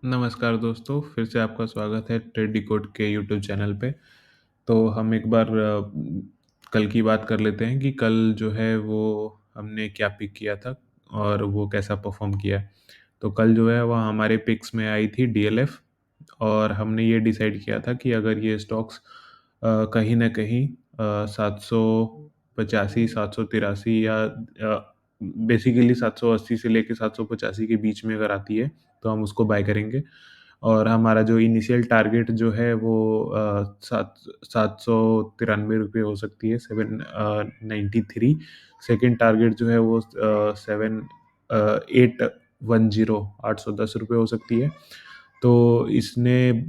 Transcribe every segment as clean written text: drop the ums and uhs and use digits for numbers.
नमस्कार दोस्तों, फिर से आपका स्वागत है ट्रेड डिकोड के यूट्यूब चैनल पे। तो हम एक बार कल की बात कर लेते हैं कि कल जो है वो हमने क्या पिक किया था और वो कैसा परफ़ॉर्म किया। तो कल जो है वो हमारे पिक्स में आई थी डीएलएफ और हमने ये डिसाइड किया था कि अगर ये स्टॉक्स कहीं न कहीं 785, 783 या बेसिकली 780 से लेके 785 के बीच में अगर आती है, तो हम उसको बाय करेंगे। और हमारा जो इनिशियल टारगेट जो है वो 793 हो सकती है, 793। सेकंड टारगेट जो है वो 810 ₹810 हो सकती है। तो इसने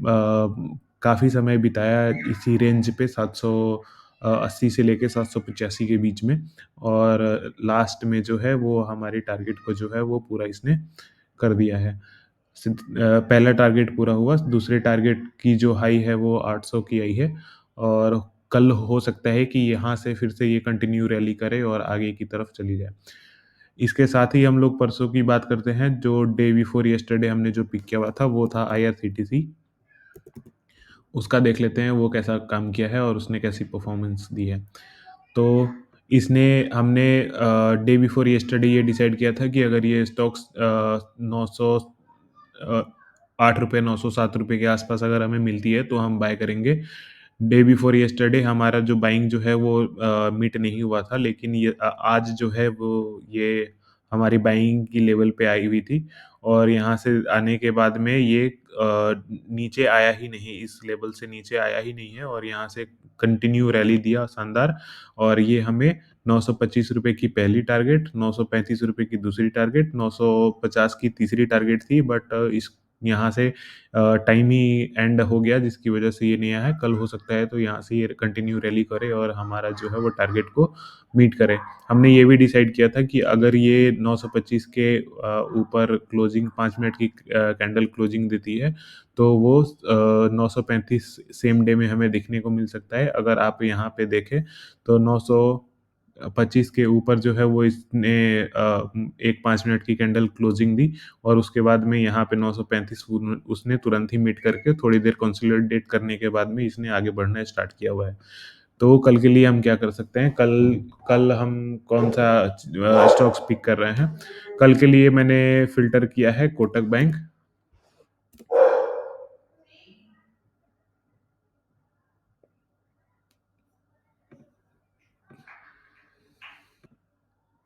काफ़ी समय बिताया इसी रेंज पे 780 से लेके 785 के बीच में और लास्ट में जो है वो हमारी टारगेट को जो है वो पूरा इसने कर दिया है। पहला टारगेट पूरा हुआ, दूसरे टारगेट की जो हाई है वो 800 की आई है और कल हो सकता है कि यहाँ से फिर से ये कंटिन्यू रैली करे और आगे की तरफ चली जाए। इसके साथ ही हम लोग परसों की बात करते हैं, जो डे बिफोर यस्टरडे हमने जो पिक किया हुआ था, वो था आईआरसीटीसी। उसका देख लेते हैं वो कैसा काम किया है और उसने कैसी परफ़ॉर्मेंस दी है। तो इसने हमने डे बिफोर यस्टरडे ये डिसाइड किया था कि अगर ये स्टॉक्स 900 अ, ₹8 ₹907 के आस-पास अगर हमें मिलती है, तो हम बाय करेंगे। डे बिफोर यस्टरडे हमारा जो बाइंग जो है वो मीट नहीं हुआ था, लेकिन आज जो है वो ये हमारी बाइंग की लेवल पे आई हुई थी और यहाँ से आने के बाद में ये नीचे आया ही नहीं, इस लेवल से नीचे आया ही नहीं है और यहाँ से कंटिन्यू रैली दिया शानदार और ये हमें ₹925 की पहली टारगेट, ₹935 की दूसरी टारगेट, 950 की तीसरी टारगेट थी बट इस यहाँ से टाइम ही एंड हो गया जिसकी वजह से ये नहीं आया है। कल हो सकता है तो यहाँ से ये कंटिन्यू रैली करे और हमारा जो है वो टारगेट को मीट करे। हमने ये भी डिसाइड किया था कि अगर ये 925 के ऊपर क्लोजिंग 5 मिनट की कैंडल क्लोजिंग देती है, तो वो 935 सेम डे में हमें देखने को मिल सकता है। अगर आप यहाँ पे देखें तो 925 के ऊपर जो है वो इसने एक 5 मिनट की कैंडल क्लोजिंग दी और उसके बाद में यहाँ पे 935 उसने तुरंत ही मीट करके थोड़ी देर कंसोलिडेट करने के बाद में इसने आगे बढ़ना स्टार्ट किया हुआ है। तो कल के लिए हम क्या कर सकते हैं, कल कल हम कौन-सा स्टॉक्स पिक कर रहे हैं। कल के लिए मैंने फ़िल्टर किया है कोटक बैंक।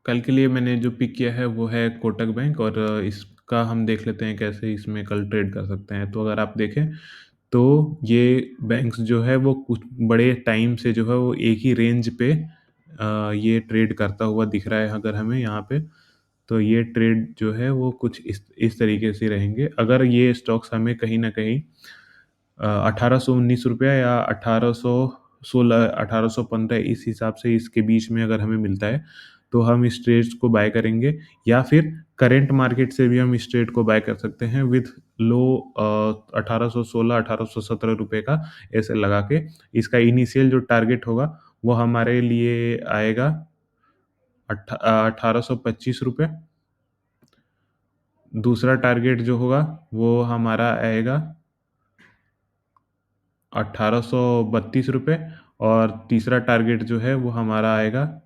कल के लिए मैंने जो पिक किया है वो है कोटक बैंक और इसका हम देख लेते हैं कैसे इसमें कल ट्रेड कर सकते हैं। तो अगर आप देखें तो ये बैंक्स जो है वो कुछ बड़े टाइम से जो है वो एक ही रेंज पे ये ट्रेड करता हुआ दिख रहा है अगर हमें यहाँ पे। तो ये ट्रेड जो है वो कुछ इस तरीके से रहेंगे। अगर ये स्टॉक्स हमें कहीं न कहीं ₹1819 या 1816, 1815 इस हिसाब से इसके बीच में अगर हमें मिलता है, तो हम इस ट्रेड्स को बाय करेंगे या फिर करंट मार्केट से भी हम इस ट्रेड को बाय कर सकते हैं विथ लो 1816, ₹1817 का ऐसे लगा के। इसका इनिशियल जो टारगेट होगा, वो हमारे लिए आएगा ₹1825। दूसरा टारगेट जो होगा, वो हमारा आएगा ₹1832 और तीसरा टारगेट जो है वो हमारा आएगा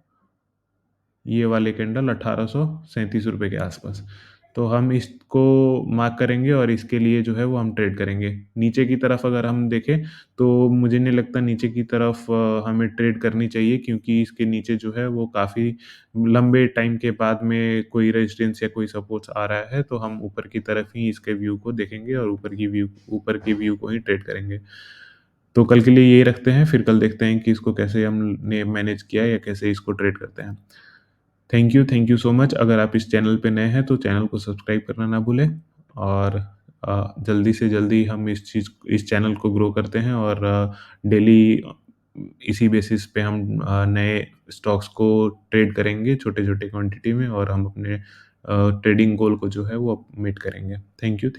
ये वाले कैंडल ₹1837 के आसपास। तो हम इसको मार्क करेंगे और इसके लिए जो है वो हम ट्रेड करेंगे। नीचे की तरफ अगर हम देखें तो मुझे नहीं लगता नीचे की तरफ हमें ट्रेड करनी चाहिए क्योंकि इसके नीचे जो है वो काफ़ी लंबे टाइम के बाद में कोई रेजिस्टेंस या कोई सपोर्ट्स आ रहा है, तो हम ऊपर की तरफ ही इसके व्यू को देखेंगे और ऊपर की व्यू को ही ट्रेड करेंगे। तो कल के लिए यही रखते हैं, फिर कल देखते हैं कि इसको कैसे हमने मैनेज किया या कैसे इसको ट्रेड करते हैं। Thank you so much. अगर आप इस चैनल पे नए हैं तो चैनल को सब्सक्राइब करना ना भूलें और जल्दी से जल्दी हम इस चैनल को ग्रो करते हैं और डेली इसी बेसिस पे हम नए स्टॉक्स को ट्रेड करेंगे छोटे-छोटे क्वांटिटी में और हम अपने ट्रेडिंग गोल को जो है वो मीट करेंगे। Thank you.